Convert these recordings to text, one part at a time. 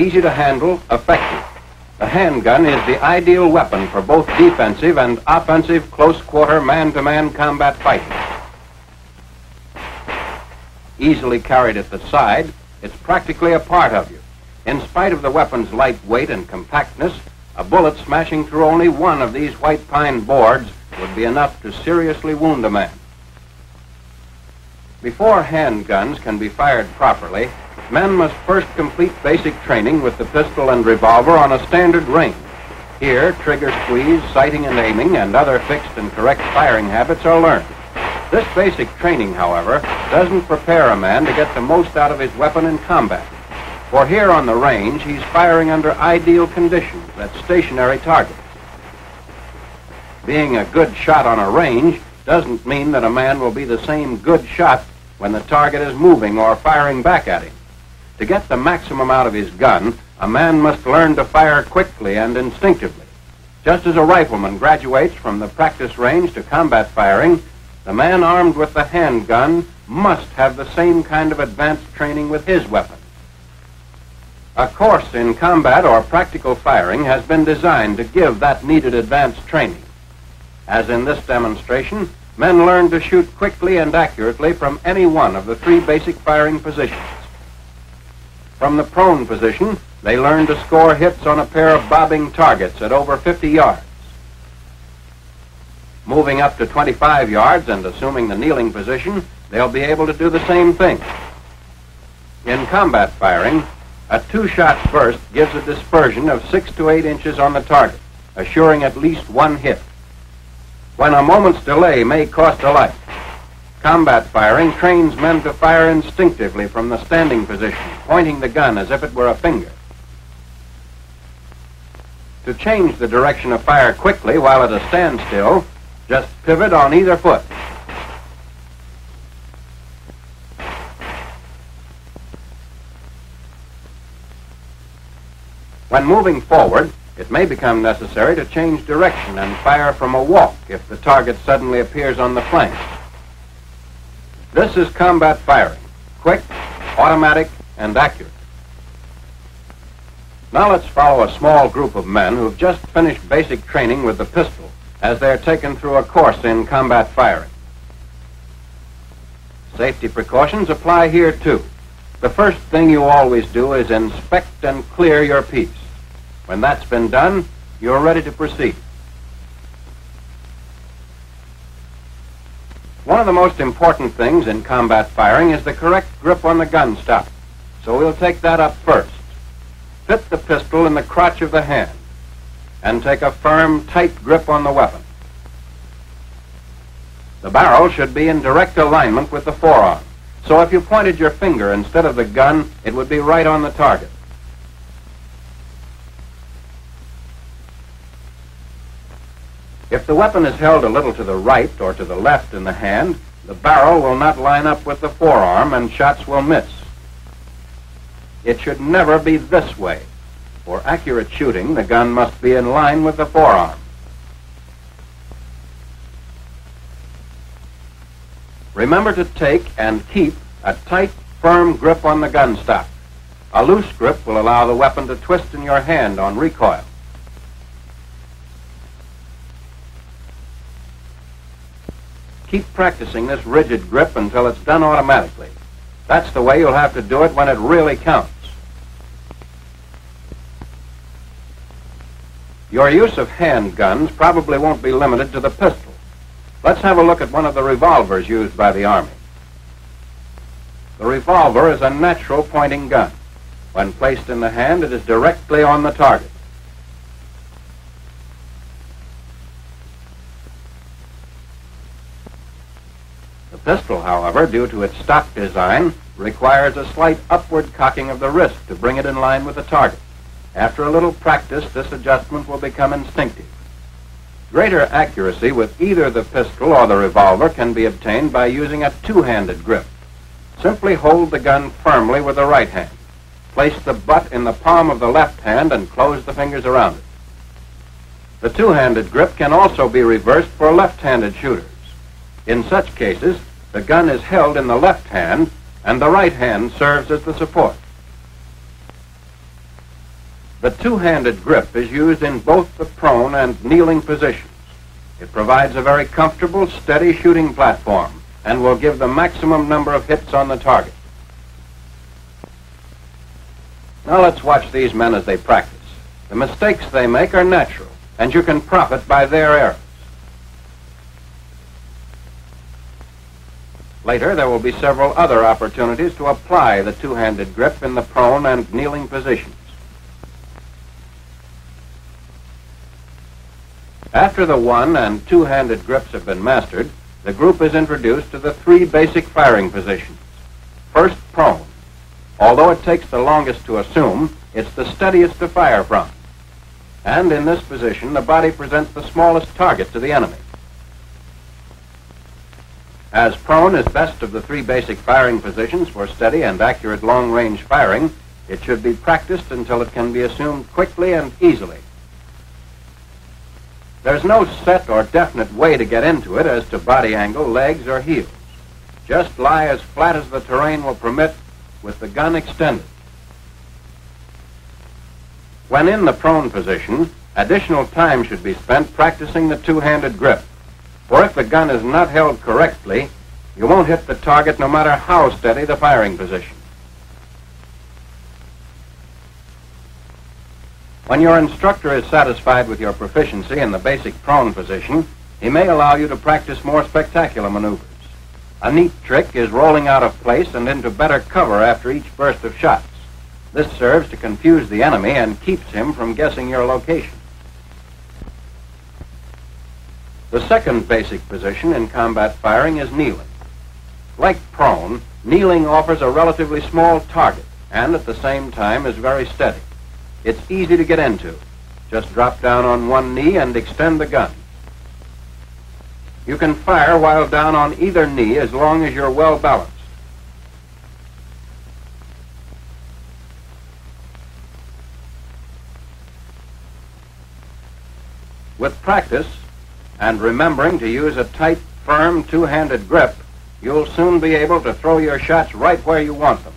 easy to handle, effective. The handgun is the ideal weapon for both defensive and offensive close-quarter man-to-man combat fighting. Easily carried at the side, it's practically a part of you. In spite of the weapon's light weight and compactness, a bullet smashing through only one of these white pine boards would be enough to seriously wound a man. Before handguns can be fired properly, men must first complete basic training with the pistol and revolver on a standard range. Here, trigger squeeze, sighting and aiming, and other fixed and correct firing habits are learned. This basic training, however, doesn't prepare a man to get the most out of his weapon in combat. For here on the range, he's firing under ideal conditions at stationary targets. Being a good shot on a range doesn't mean that a man will be the same good shot when the target is moving or firing back at him. To get the maximum out of his gun, a man must learn to fire quickly and instinctively. Just as a rifleman graduates from the practice range to combat firing, the man armed with the handgun must have the same kind of advanced training with his weapon. A course in combat or practical firing has been designed to give that needed advanced training. As in this demonstration, men learn to shoot quickly and accurately from any one of the three basic firing positions. From the prone position, they learn to score hits on a pair of bobbing targets at over 50 yards. Moving up to 25 yards and assuming the kneeling position, they'll be able to do the same thing. In combat firing, a two-shot burst gives a dispersion of 6 to 8 inches on the target, assuring at least one hit. When a moment's delay may cost a life, combat firing trains men to fire instinctively from the standing position, pointing the gun as if it were a finger. To change the direction of fire quickly while at a standstill, just pivot on either foot. When moving forward, it may become necessary to change direction and fire from a walk if the target suddenly appears on the flank. This is combat firing, quick, automatic, and accurate. Now let's follow a small group of men who've just finished basic training with the pistol as they're taken through a course in combat firing. Safety precautions apply here too. The first thing you always do is inspect and clear your piece. When that's been done, you're ready to proceed. One of the most important things in combat firing is the correct grip on the gun stock. So we'll take that up first. Fit the pistol in the crotch of the hand and take a firm, tight grip on the weapon. The barrel should be in direct alignment with the forearm. So if you pointed your finger instead of the gun, it would be right on the target. If the weapon is held a little to the right or to the left in the hand, the barrel will not line up with the forearm and shots will miss. It should never be this way. For accurate shooting, the gun must be in line with the forearm. Remember to take and keep a tight, firm grip on the gun stock. A loose grip will allow the weapon to twist in your hand on recoil. Keep practicing this rigid grip until it's done automatically. That's the way you'll have to do it when it really counts. Your use of handguns probably won't be limited to the pistol. Let's have a look at one of the revolvers used by the Army. The revolver is a natural pointing gun. When placed in the hand, it is directly on the target. The pistol, however, due to its stock design, requires a slight upward cocking of the wrist to bring it in line with the target. After a little practice, this adjustment will become instinctive. Greater accuracy with either the pistol or the revolver can be obtained by using a two-handed grip. Simply hold the gun firmly with the right hand. Place the butt in the palm of the left hand and close the fingers around it. The two-handed grip can also be reversed for left-handed shooters. In such cases, the gun is held in the left hand and the right hand serves as the support. The two-handed grip is used in both the prone and kneeling positions. It provides a very comfortable, steady shooting platform and will give the maximum number of hits on the target. Now let's watch these men as they practice. The mistakes they make are natural, and you can profit by their errors. Later, there will be several other opportunities to apply the two-handed grip in the prone and kneeling positions. After the one- and two-handed grips have been mastered, the group is introduced to the three basic firing positions. First, prone. Although it takes the longest to assume, it's the steadiest to fire from. And in this position, the body presents the smallest target to the enemy. As prone is best of the three basic firing positions for steady and accurate long-range firing, it should be practiced until it can be assumed quickly and easily. There's no set or definite way to get into it as to body angle, legs, or heels. Just lie as flat as the terrain will permit with the gun extended. When in the prone position, additional time should be spent practicing the two-handed grip. For if the gun is not held correctly, you won't hit the target no matter how steady the firing position. When your instructor is satisfied with your proficiency in the basic prone position, he may allow you to practice more spectacular maneuvers. A neat trick is rolling out of place and into better cover after each burst of shots. This serves to confuse the enemy and keeps him from guessing your location. The second basic position in combat firing is kneeling. Like prone, kneeling offers a relatively small target and at the same time is very steady. It's easy to get into. Just drop down on one knee and extend the gun. You can fire while down on either knee as long as you're well balanced. With practice, and remembering to use a tight, firm, two-handed grip, you'll soon be able to throw your shots right where you want them.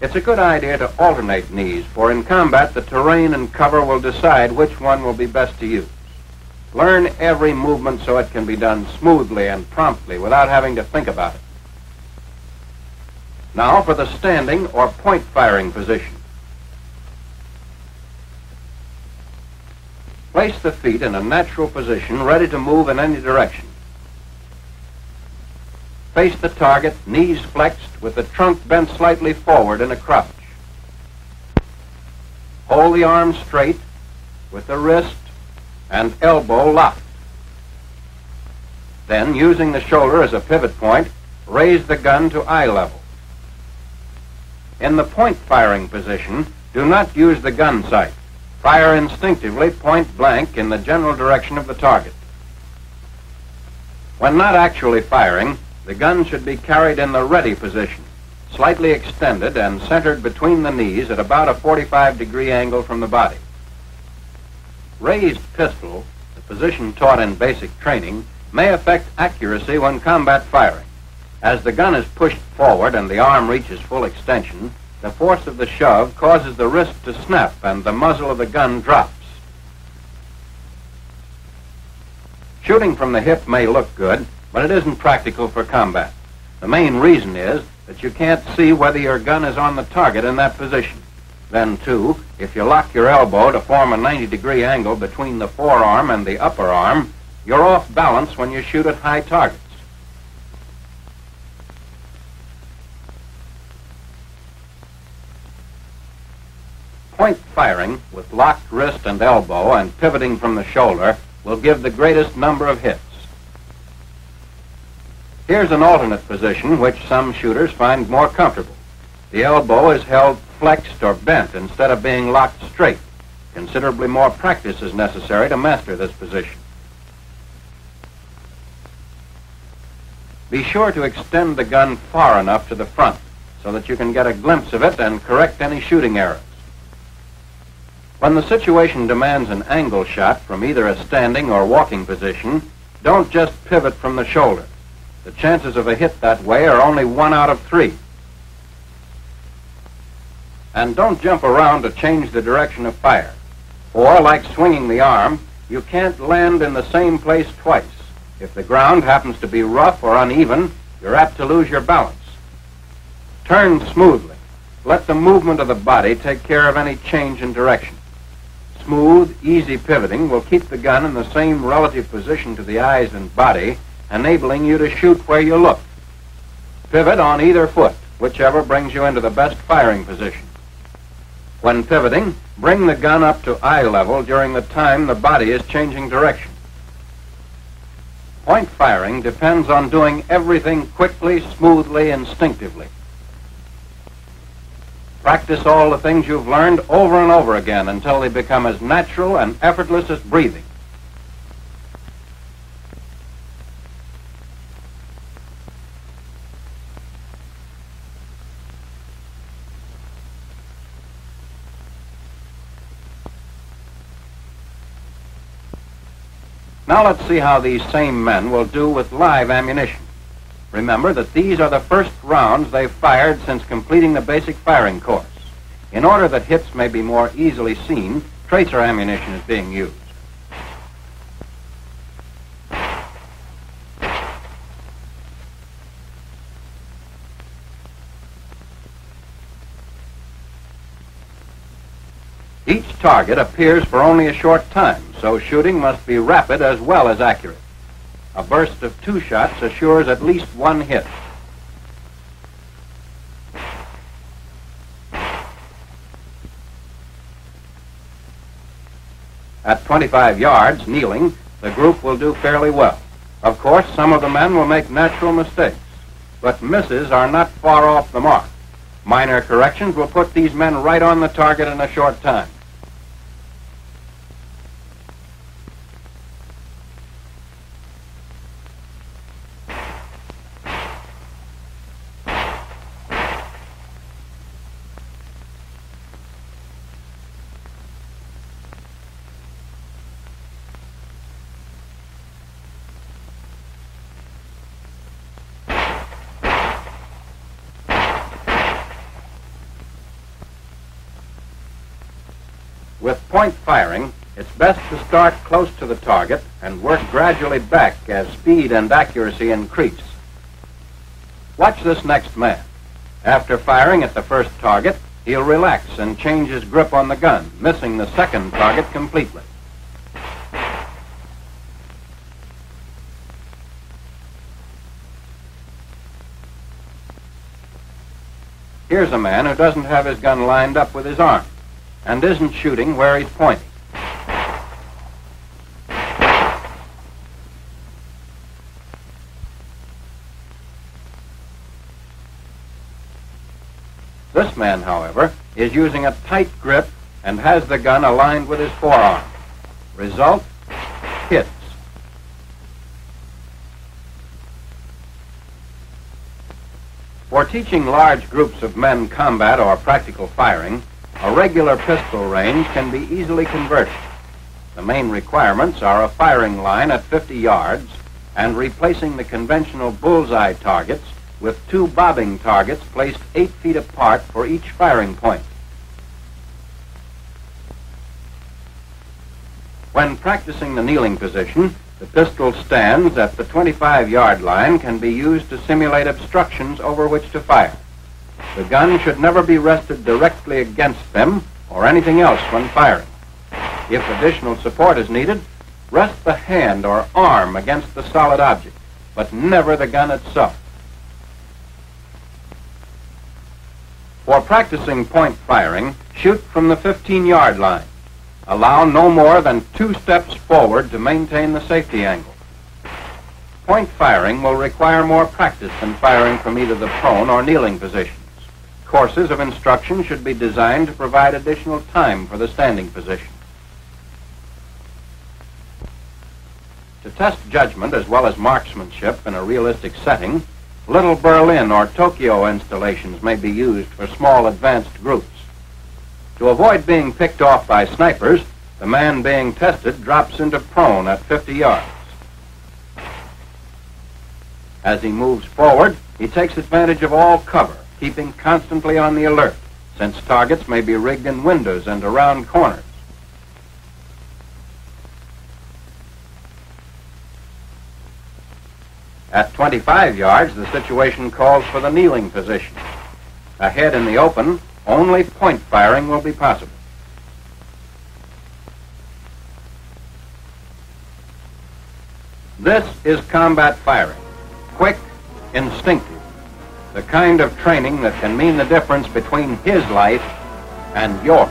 It's a good idea to alternate knees, for in combat the terrain and cover will decide which one will be best to use. Learn every movement so it can be done smoothly and promptly without having to think about it. Now for the standing or point firing position. Place the feet in a natural position, ready to move in any direction. Face the target, knees flexed, with the trunk bent slightly forward in a crouch. Hold the arm straight, with the wrist and elbow locked. Then, using the shoulder as a pivot point, raise the gun to eye level. In the point firing position, do not use the gun sight. Fire instinctively, point blank, in the general direction of the target. When not actually firing, the gun should be carried in the ready position, slightly extended and centered between the knees at about a 45-degree angle from the body. Raised pistol, the position taught in basic training, may affect accuracy when combat firing. As the gun is pushed forward and the arm reaches full extension, the force of the shove causes the wrist to snap and the muzzle of the gun drops. Shooting from the hip may look good, but it isn't practical for combat. The main reason is that you can't see whether your gun is on the target in that position. Then, too, if you lock your elbow to form a 90-degree angle between the forearm and the upper arm, you're off balance when you shoot at high targets. Point firing with locked wrist and elbow and pivoting from the shoulder will give the greatest number of hits. Here's an alternate position which some shooters find more comfortable. The elbow is held flexed or bent instead of being locked straight. Considerably more practice is necessary to master this position. Be sure to extend the gun far enough to the front so that you can get a glimpse of it and correct any shooting errors. When the situation demands an angle shot from either a standing or walking position, don't just pivot from the shoulder. The chances of a hit that way are only 1 out of 3. And don't jump around to change the direction of fire. Or, like swinging the arm, you can't land in the same place twice. If the ground happens to be rough or uneven, you're apt to lose your balance. Turn smoothly. Let the movement of the body take care of any change in direction. Smooth, easy pivoting will keep the gun in the same relative position to the eyes and body, enabling you to shoot where you look. Pivot on either foot, whichever brings you into the best firing position. When pivoting, bring the gun up to eye level during the time the body is changing direction. Point firing depends on doing everything quickly, smoothly, instinctively. Practice all the things you've learned over and over again until they become as natural and effortless as breathing. Now let's see how these same men will do with live ammunition. Remember that these are the first rounds they've fired since completing the basic firing course. In order that hits may be more easily seen, tracer ammunition is being used. Each target appears for only a short time, so shooting must be rapid as well as accurate. A burst of 2 shots assures at least 1 hit. At 25 yards, kneeling, the group will do fairly well. Of course, some of the men will make natural mistakes, but misses are not far off the mark. Minor corrections will put these men right on the target in a short time. With point firing, it's best to start close to the target and work gradually back as speed and accuracy increase. Watch this next man. After firing at the first target, he'll relax and change his grip on the gun, missing the second target completely. Here's a man who doesn't have his gun lined up with his arm and isn't shooting where he's pointing. This man, however, is using a tight grip and has the gun aligned with his forearm. Result, hits. For teaching large groups of men combat or practical firing, a regular pistol range can be easily converted. The main requirements are a firing line at 50 yards and replacing the conventional bullseye targets with 2 bobbing targets placed 8 feet apart for each firing point. When practicing the kneeling position, the pistol stands at the 25-yard line can be used to simulate obstructions over which to fire. The gun should never be rested directly against them or anything else when firing. If additional support is needed, rest the hand or arm against the solid object, but never the gun itself. For practicing point firing, shoot from the 15-yard line. Allow no more than 2 steps forward to maintain the safety angle. Point firing will require more practice than firing from either the prone or kneeling positions. Courses of instruction should be designed to provide additional time for the standing position. To test judgment as well as marksmanship in a realistic setting, Little Berlin or Tokyo installations may be used for small advanced groups. To avoid being picked off by snipers, the man being tested drops into prone at 50 yards. As he moves forward, he takes advantage of all cover, keeping constantly on the alert, since targets may be rigged in windows and around corners. At 25 yards, the situation calls for the kneeling position. Ahead in the open, only point firing will be possible. This is combat firing, quick, instinctive, the kind of training that can mean the difference between his life and yours.